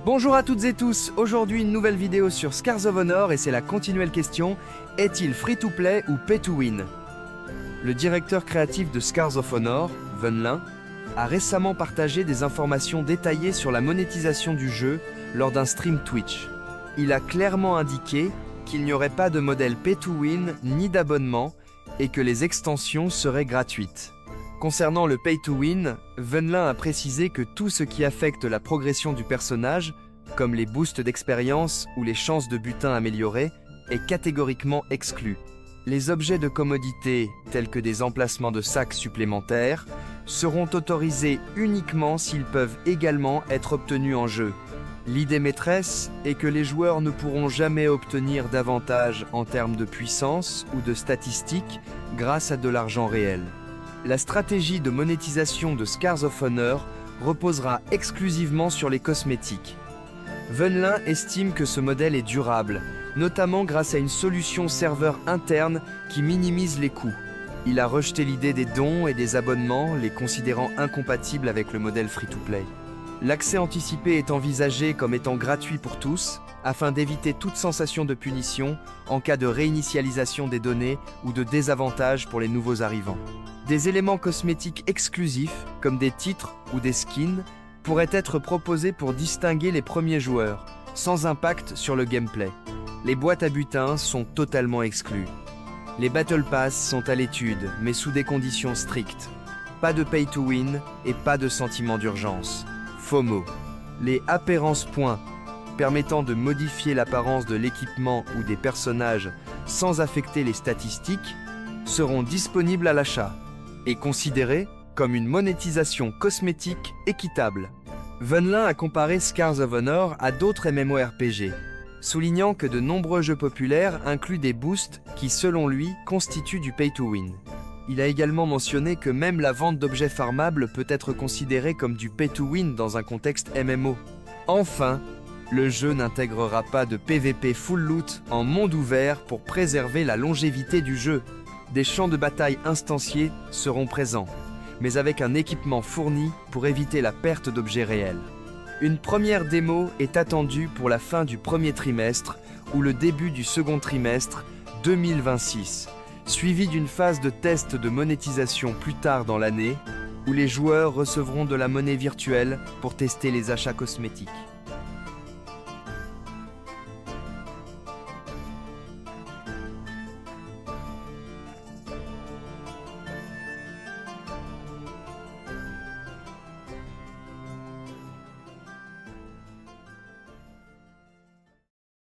Bonjour à toutes et tous, aujourd'hui une nouvelle vidéo sur Scars of Honor et c'est la continuelle question, est-il free-to-play ou pay-to-win? Le directeur créatif de Scars of Honor, Venlin, a récemment partagé des informations détaillées sur la monétisation du jeu lors d'un stream Twitch. Il a clairement indiqué qu'il n'y aurait pas de modèle pay-to-win ni d'abonnement et que les extensions seraient gratuites. Concernant le pay-to-win, Venlin a précisé que tout ce qui affecte la progression du personnage, comme les boosts d'expérience ou les chances de butin améliorées, est catégoriquement exclu. Les objets de commodité, tels que des emplacements de sacs supplémentaires, seront autorisés uniquement s'ils peuvent également être obtenus en jeu. L'idée maîtresse est que les joueurs ne pourront jamais obtenir davantage en termes de puissance ou de statistiques grâce à de l'argent réel. La stratégie de monétisation de Scars of Honor reposera exclusivement sur les cosmétiques. Venlin estime que ce modèle est durable, notamment grâce à une solution serveur interne qui minimise les coûts. Il a rejeté l'idée des dons et des abonnements, les considérant incompatibles avec le modèle free-to-play. L'accès anticipé est envisagé comme étant gratuit pour tous, afin d'éviter toute sensation de punition en cas de réinitialisation des données ou de désavantage pour les nouveaux arrivants. Des éléments cosmétiques exclusifs, comme des titres ou des skins, pourraient être proposés pour distinguer les premiers joueurs, sans impact sur le gameplay. Les boîtes à butin sont totalement exclues. Les Battle Pass sont à l'étude, mais sous des conditions strictes. Pas de pay to win et pas de sentiment d'urgence. FOMO. Les appearance points, permettant de modifier l'apparence de l'équipement ou des personnages sans affecter les statistiques, seront disponibles à l'achat et considérés comme une monétisation cosmétique équitable. Venlin a comparé Scars of Honor à d'autres MMORPG, soulignant que de nombreux jeux populaires incluent des boosts qui, selon lui, constituent du pay-to-win. Il a également mentionné que même la vente d'objets farmables peut être considérée comme du pay-to-win dans un contexte MMO. Enfin, le jeu n'intégrera pas de PvP full loot en monde ouvert pour préserver la longévité du jeu. Des champs de bataille instanciés seront présents, mais avec un équipement fourni pour éviter la perte d'objets réels. Une première démo est attendue pour la fin du premier trimestre ou le début du second trimestre 2026, suivie d'une phase de test de monétisation plus tard dans l'année, où les joueurs recevront de la monnaie virtuelle pour tester les achats cosmétiques.